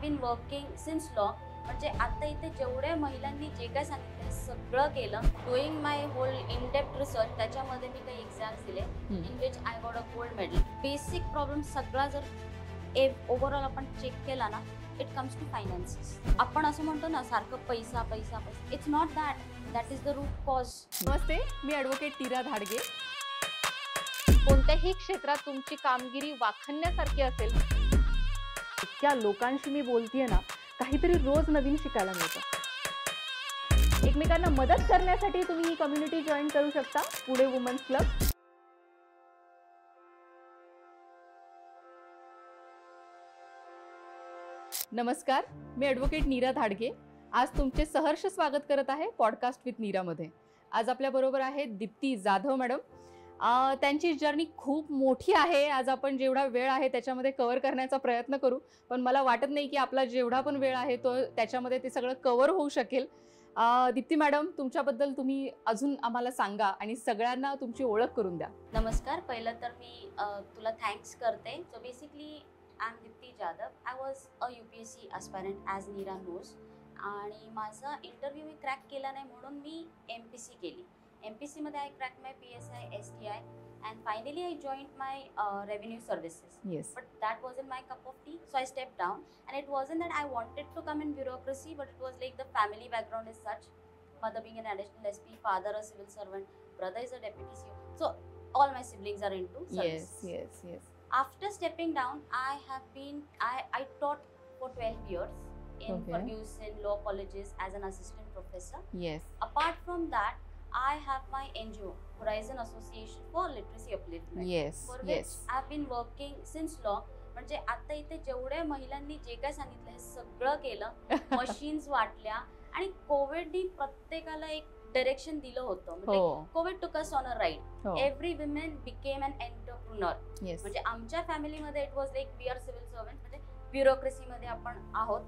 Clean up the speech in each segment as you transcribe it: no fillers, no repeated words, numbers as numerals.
Bin working since long. म्हणजे आता इथे जेवढ्या महिलांनी जे काय सांगितलं सगळं केलं. Doing my whole in depth research, त्याच्यामध्ये मी काही एक्झाम्स दिले in which I got a gold medal. Basic problem सगळा जर ओव्हरऑल आपण चेक केला ना, इट कम्स टू फायनान्सेस. आपण असं म्हणतो ना सारखं पैसा पैसा पैसा, it's not that is the root cause. नमस्ते, मी ॲडव्होकेट नीरा धाडगे. कोणत्याही क्षेत्रात तुमची कामगिरी वाखाणण्यासारखी असेल, इतक्या लोकांशी मी बोलतेय ना, काहीतरी रोज नवीन शिकायला मिळतं. एकमेकांना मदत करण्यासाठी तुम्ही ही कम्युनिटी जॉईन करू शकता, पुणे वुमन्स क्लब. नमस्कार, मी ॲडव्होकेट नीरा धाडगे. आज तुमचे सहर्ष स्वागत करत आहे पॉडकास्ट विथ नीरामध्ये. आज आपल्याबरोबर आहेत दीप्ती जाधव मॅडम. त्यांची जर्नी खूप मोठी आहे. आज आपण जेवढा वेळ आहे त्याच्यामध्ये कव्हर करण्याचा प्रयत्न करू, पण मला वाटत नाही की आपला जेवढा पण वेळ आहे तो त्याच्यामध्ये ते सगळं कव्हर होऊ शकेल. दीप्ती मॅडम, तुमच्याबद्दल तुम्ही अजून आम्हाला सांगा आणि सगळ्यांना तुमची ओळख करून द्या. नमस्कार. पहिलं तर मी तुला थँक्स करते. So basically I am Dipti Jadhav. I was a UPSC aspirant as नीरा नोज. आणि माझा इंटरव्ह्यू मी क्रॅक केला नाही म्हणून मी MPC केली. MPC मध्ये I crack my PSI STI and finally I joined my revenue services. Yes. But that wasn't my cup of tea, so I stepped down. And it wasn't that I wanted to come in bureaucracy, but it was like the family background is such. Mother being an additional SP, father a civil servant, brother is a deputy CEO. So all my siblings are into services. Yes. After stepping down, I taught for 12 years in Ferguson law colleges as an assistant professor. Yes. Apart from that, I have my NGO, Horizon Association for Literacy Upliftment. Yes. For which I've been working since long. म्हणजे आता इथे जेवढ्या महिलांनी जे काय सांगितलं हे सगळं केलं. मशीन्स वाटल्या आणि कोविडनी प्रत्येकाला एक डायरेक्शन दिलं होतं. म्हणजे covid took us on a ride. Every women became an entrepreneur. म्हणजे आमच्या फॅमिलीमध्ये it was like we are civil servant. म्हणजे ब्युरोक्रेसीमध्ये आपण आहोत.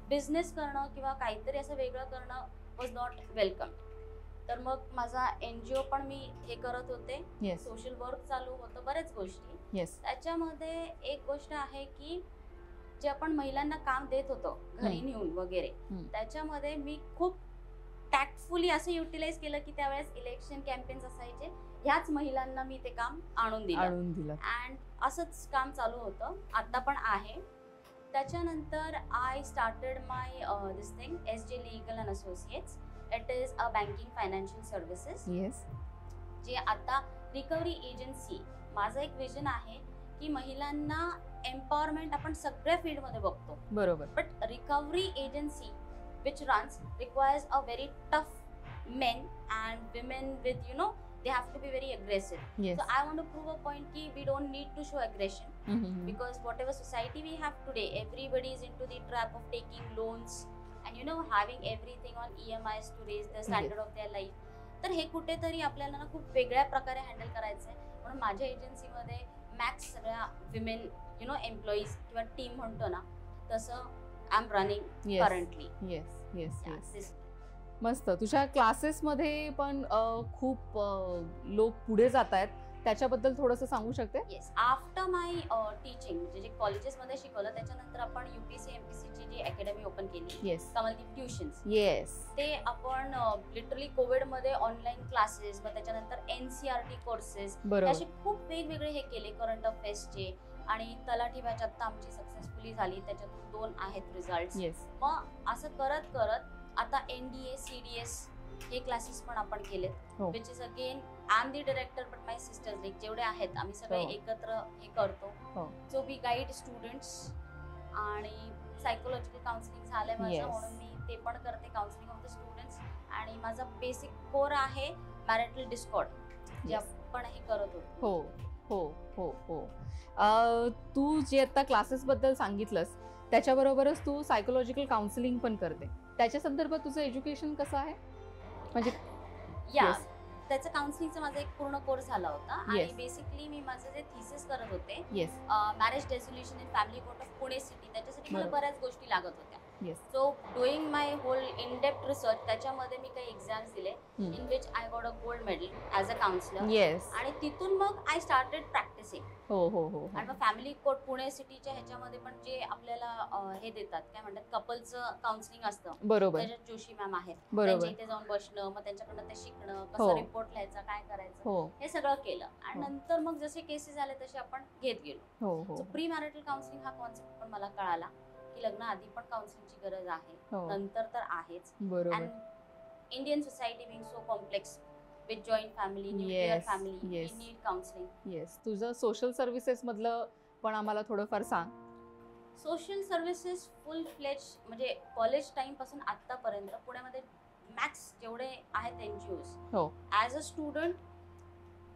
बिझनेस करणं किंवा काहीतरी असं वेगळं करणं वॉज नॉट वेलकम. तर मग माझा NGO पण मी हे करत होते. सोशल वर्क चालू होतं, बऱ्याच गोष्टी. त्याच्यामध्ये एक गोष्ट आहे की जे आपण महिलांना काम देत होतो घरी नेऊन वगैरे, त्याच्यामध्ये मी खूप टॅक्टफुली असं युटिलाइज केलं की त्यावेळेस इलेक्शन कॅम्पेन्स असायचे, ह्याच महिलांना मी ते काम आणून दिलं. अँड असंच काम चालू होतं, आता पण आहे. त्याच्यानंतर I started my this thing SJ Legal and Associates. It is a banking financial services. Yes. जे आता रिकव्हरी एजन्सी. माझं एक विजन आहे की महिलांना एम्पॉवरमेंट आपण सगळ्या फील्डमध्ये बघतो, बरोबर, but recovery agency which runs requires a very tough men and women with they have to be very aggressive. Yes. So I want to prove a point ki we don't need to show aggression. Because whatever society we have today, everybody is into the trap of taking loans and having everything on EMIs to raise the standard of their life. तर हे कुठेतरी आपल्याला ना खूप वेगळ्या प्रकारे handle करायचं आहे. म्हणून माझ्या एजन्सीमध्ये मॅक्स सगळ्या विमेन एम्प्लॉईज किंवा टीम म्हणतो ना, तसं I am running currently. Yes. मस्त. तुझ्या क्लासेसमध्ये पण खूप लोक पुढे जात आहेत, त्याच्याबद्दल थोडंसं सांगू शकते? येस. आफ्टर माय टीचिंग जे कॉलेजेसमध्ये शिकवलं, त्याच्यानंतर आपण UPSC MPC ची जी अकॅडमी ओपन केली, कमलदीप ट्युशन्स. ते आपण लिटरली कोविडमध्ये ऑनलाईन क्लासेस, मग त्याच्यानंतर NCERT कोर्सेस, असे खूप वेगवेगळे हे केले करंट अफेअर्सचे. आणि तलाठी बॅच आता आमची सक्सेसफुली झाली, त्याच्यातून 2 आहेत रिझल्ट. मग असं करत करत आता NDA CDS हे क्लासेस पण आपण केलेत, which is again I am the director but my sisters like जेवढे आहेत आम्ही सगळे एकत्र हे करतो. So we guide students. आणि सायकोलॉजिकल काउन्सिलिंग झालंय माझं, म्हणून मी ते पण करते, काउन्सिलिंग ऑफ द स्टुडंट्स. आणि माझा बेसिक कोर आहे मॅरिटल डिस्कॉर्ड, जे आपण हे करत होतो. तू जे आता क्लासेस बद्दल सांगितलंस त्याच्याबरोबरच तू सायकोलॉजिकल काउन्सिलिंग पण करते. त्याच्या संदर्भात तुझं एज्युकेशन कसं आहे? म्हणजे त्याचं काउन्सिलिंगचा माझा एक पूर्ण कोर्स झाला होता. आणि बेसिकली मी माझं जे थिसिस करत होते, marriage dissolution in family court of Pune city, त्याच्यासाठी मला बऱ्याच गोष्टी लागत होत्या. Yes. So doing my whole in depth research त्याच्यामध्ये मी काही एक्झाम्स दिले in which I got a gold medal as a counsellor. Yes. आणि तिथून मग आय स्टार्टेड प्रॅक्टिसिंग. हो हो हो आणि मग फॅमिली कोर्ट पुणे सिटीच्या ह्याच्यामध्ये पण जे आपल्याला हे देतात काय म्हणतात कपलचं काउन्सिलिंग असतं, बरोबर त्याच्यात जोशी मॅम आहेत, बरोबर. त्यांच्या इथे जाऊन बसणं, मग त्यांच्याकडनं ते शिकणं, हो. कसं रिपोर्ट लिहायचा, काय करायचं, हो हे सगळं केलं. आणि हो. नंतर मग जसे केसेस आले तसे आपण घेत गेलो. हो हो सो प्री मॅरिटल काउन्सिलिंग हा कॉन्सेप्ट पण मला कळाला की लग्न आधी पण काउन्सिलिंगची गरज आहे, हो. नंतर तर आहेच. बरोबर. And Indian society being so complex with joint family, nuclear Yes, family, we yes. Need counselling. Yes. तुझं सोशल सर्व्हिसेस मधलं पण आम्हाला थोडंफार सांग. सोशल सर्व्हिसेस फुल फ्लेज म्हणजे कॉलेज टाइम पासून आतापर्यंत पुण्यामध्ये मॅक्स जेवढे आहेत एनजीओज, हो. ॲज अ स्टुडंट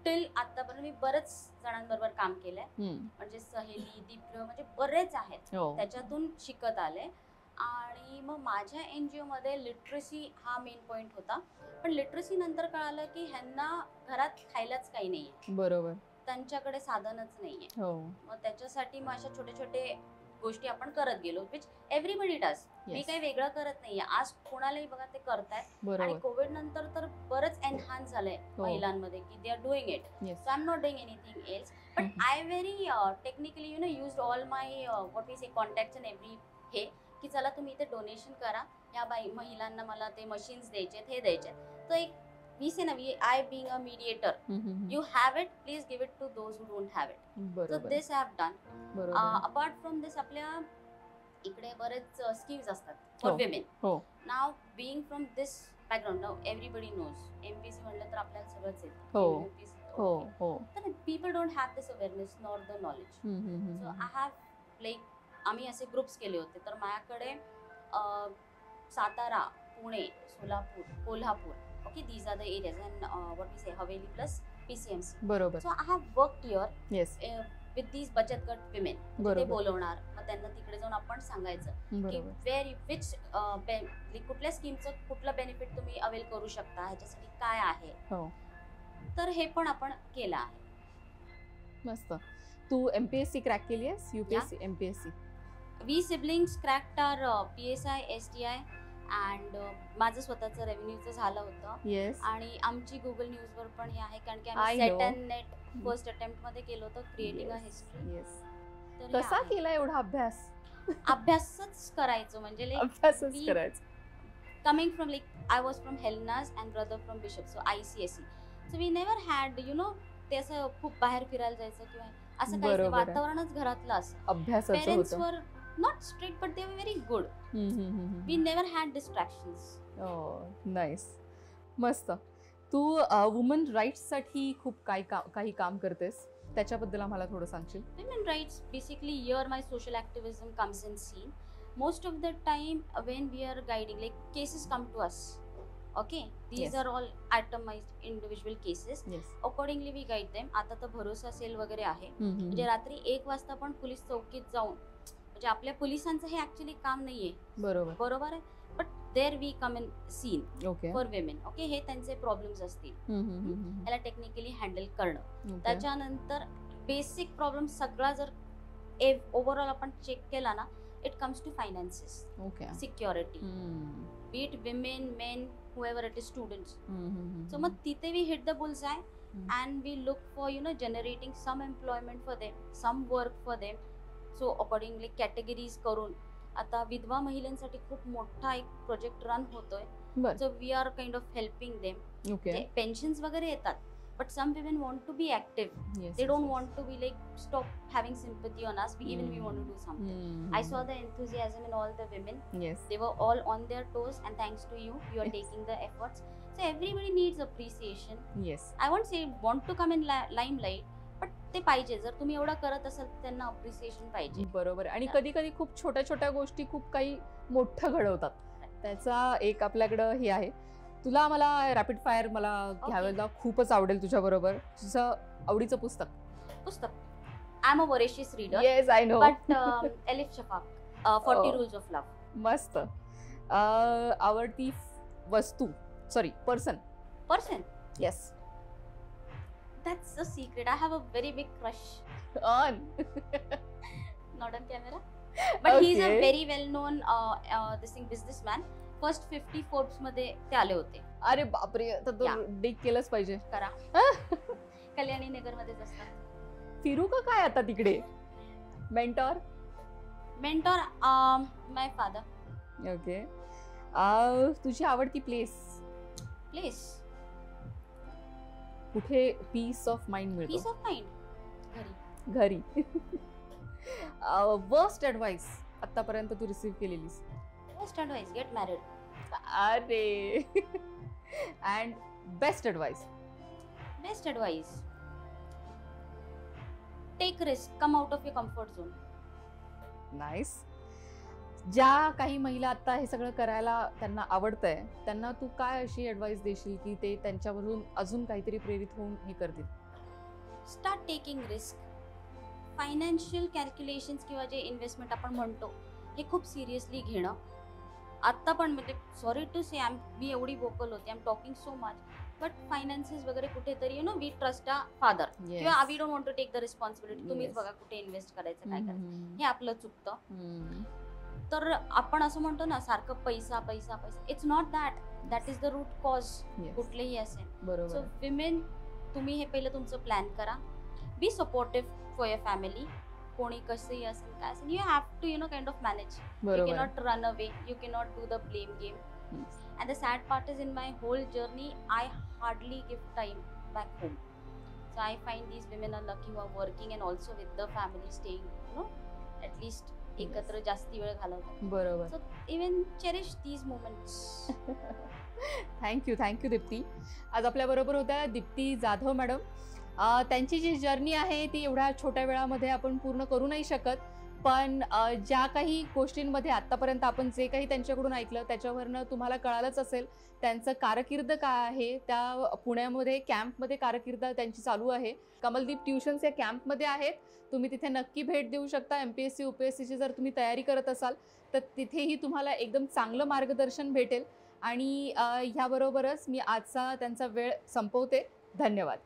टिल आतापर्यंत मी बरेच जणांबरोबर काम केलंय. म्हणजे सहेली, दीप्र म्हणजे बरेच आहेत, हो. त्याच्यातून शिकत आले. आणि मग माझ्या एनजीओ मध्ये लिटरसी हा मेन पॉइंट होता. पण लिटरसी नंतर कळालं की ह्यांना घरात खायलाच काही नाहीये, बरोबर. त्यांच्याकडे साधनच नाहीये. हो. मग त्याच्यासाठी मग अशा छोटे छोटे गोष्टी आपण करत गेलो, which everybody does. Me Yes. काही वेगळं करत नाहीये, आज कोणालाही बघा ते करतायत. आणि बरोबर. कोविड नंतर तर बरंच एनहान्स झालंय हो. महिलांमध्ये की they are doing it. Yes. So I am not doing anything else, but I very technically used all my what we say contacts and every हे की चला तुम्ही इथे डोनेशन करा, या महिलांना मला ते मशीन्स द्यायचे, हे द्यायचे. तर एक वी से ना, I being a mediator, you have it, please give it to those who don't have it. So बरोबर. This I have done. बरोबर. अपार्ट फ्रॉम दिस आपल्या इकडे बरेच स्कीम्स असतात फॉर हो. विमेन. हो. Now being from this background, now everybody knows MPC म्हणलं तर आपल्याला सगळंच येतं. हो. MPC, हो okay. हो. तर people don't have this awareness nor the knowledge. So I have like आम्ही असे ग्रुप्स केले होते. तर माझ्याकडे Satara, Pune, Solapur, Kolhapur, okay, these are the areas and what we say Haveli plus PCMC. बरोबर. So I have worked here yes. With these बचत गट women. ते बरोबर. बोलवणार, मग त्यांना तिकडे जाऊन आपण सांगायचं की बरोबर. वेर विच कुठल्या स्कीमचं कुठलं बेनिफिट तुम्ही अवेल करू शकता, ह्याच्यासाठी काय आहे. हो. तर हे पण आपण केलं आहे. मस्त. तू MPSC क्रॅक केली आहेस? UPSC MPSC? We siblings cracked are PSI, STI and माझं स्वतःचं रेव्हेन्यूचं झालं होतं. येस. आणि आमची गुगल न्यूजवर पण हे आहे, कारण की I आम्ही know. Set and net first attempt मध्ये केलं होतं, क्रिएटिंग अ हिस्ट्री. येस. तर हे कसा आहे. केला एवढा अभ्यास? अभ्यासच करायचो म्हणजे लाईक अभ्यासच we- करायचा. coming from like I was from Helnas and brother from Bishop, so ICSE. So we never had ते असं खूप बाहेर फिरायला जायचं किंवा असं काही बरोबर आहे. वातावरणच घरातलं असं. अभ्यासाचं पेरेंट्स होतं. Were not strict but they were very good. We never had distractions. Nice. मस्त. तू वुमन राईट्ससाठी खूप काही काम करतेस, त्याच्याबद्दल आम्हाला थोडं सांगशील? Women rights, basically here my social activism comes in scene. Most of the time when we are guiding, like cases come to us. Okay, these Yes. are all itemized individual cases. Yes. Accordingly we guide them. आता तर भरोसा sale वगैरे आहे, म्हणजे रात्री 1 वाजता पण police चौकीत जाऊन, म्हणजे आपल्या पोलिसांचं हे ऍक्च्युली काम नाहीये, बरोबर. बरोबर आहे, but there we come in scene okay. For women. Okay, हे त्यांचे प्रॉब्लेम्स असतील, त्याला टेक्निकली हँडल करणं. त्याच्यानंतर बेसिक प्रॉब्लेम सगळा जर ओव्हरऑल आपण चेक केला ना, it comes to finances, okay. Security, be it women, men, whoever it is, students. So मग तिथे we hit the bullseye and we look for generating some employment for them, some work for them. So accordingly categories करून आता विधवा महिलांसाठी खूप मोठा एक project run होतोय. बर. So we are kind of helping them. Okay. Pensions वगैरे येतात, but some women want to be active. Yes, They yes, don't yes. want to be like stop having sympathy on us. We want to do something. I saw the enthusiasm in all the women. Yes. They were all on their toes, and thanks to you, you are Yes. taking the efforts. So everybody needs appreciation. Yes. I won't say want to come in limelight, but ते पाहिजे. जर तुम्ही एवढं करत असाल तर त्यांना appreciation पाहिजे. बरोबर. आणि कधी कधी खूप छोट्या छोट्या गोष्टी खूप काही मोठं घडवतात. त्याचा एक आपल्याकडं हे आहे. तुला मला रॅपिड फायर मला घ्यायला खूपच आवडेल तुझ्या बरोबर. तुझं आवडीचं पुस्तक? I am a voracious reader. Yes, I know. But Elif Shafak, 40 Oh. Rules of love. मस्त. आवडती वस्तू, sorry, person? Yes. That's a secret. I have a very big crush. On. Not on camera. But he is a Okay. Very well known this thing businessman. First 50 Forbes मध्ये ते आले होते. अरे बापरे, तर तो Yeah. डिग केलंच पाहिजे. करा. कल्याणी नगर मध्येच असतात. फिरू का काय आता तिकडे? Mentor. Mentor my father. Okay. तुझी आवडती प्लेस प्लेस कुठे पीस ऑफ माइंड पीस मिळतो? Of mind. घरी. घरी. वर्स्ट ऍडवाइस आतापर्यंत तू रिसीव्ह केलेलीस? Best advice get married. अरे. And best advice? Best advice take risk, come out of your comfort zone. Nice. ज्या काही महिला आता हे सगळं करायला त्यांना आवडतंय, त्यांना तू काय अशी ऍडवाइस देशील की ते त्यांच्यावरून अजून काहीतरी प्रेरित होऊन हे करतील? Start taking risk. Financial calculations किंवा जे इन्व्हेस्टमेंट आपण म्हणतो हे खूप सिरियसली घेणं. आत्ता पण म्हणजे सॉरी टू से मी एवढी वोकल होते, I am talking so much, but finances वगैरे कुठेतरी वी ट्रस्ट अ फादर किंवा we don't want to take the responsibility. तुम्हीच Yes. बघा कुठे इन्व्हेस्ट करायचं, काय करायचं, हम्म. हे आपलं चुकतं. तर आपण असं म्हणतो ना सारखं पैसा पैसा पैसा. It's not that is the root cause Yes. कुठलेही असेल. सो बरोबर. विमेन, तुम्ही हे पहिलं तुमचं प्लॅन करा. Be supportive for your family. कोणी कसंही असेल काय असेल, you have to kind of manage. You बरोबर. cannot run away. You cannot do the blame game. Yes. And the sad part is, in my whole journey, I hardly give time back home. So I find these women are lucky who are working and also with the family staying, at least एकत्र जास्ती वेळ घालवतात. बरोबर. So even cherish these moments. Thank you Deepti. आज आपल्या बरोबर होत्या Deepti Jadhav madam. त्यांची जी जर्नी आहे ती एवढ्या छोट्या वेळामध्ये आपण पूर्ण करू नाही शकत, पण ज्या काही गोष्टींमध्ये आतापर्यंत आपण जे काही त्यांच्याकडून ऐकलं त्याच्यावरनं तुम्हाला कळालंच असेल त्यांचं कारकीर्द काय आहे. त्या पुण्यामध्ये कॅम्पमध्ये कारकीर्द त्यांची चालू आहे. कमलदीप ट्युशन्स या कॅम्पमध्ये आहेत. तुम्ही तिथे नक्की भेट देऊ शकता. MPSC UPSCची जर तुम्ही तयारी करत असाल तर तिथेही तुम्हाला एकदम चांगलं मार्गदर्शन भेटेल. आणि ह्याबरोबरच मी आजचा त्यांचा वेळ संपवते. धन्यवाद.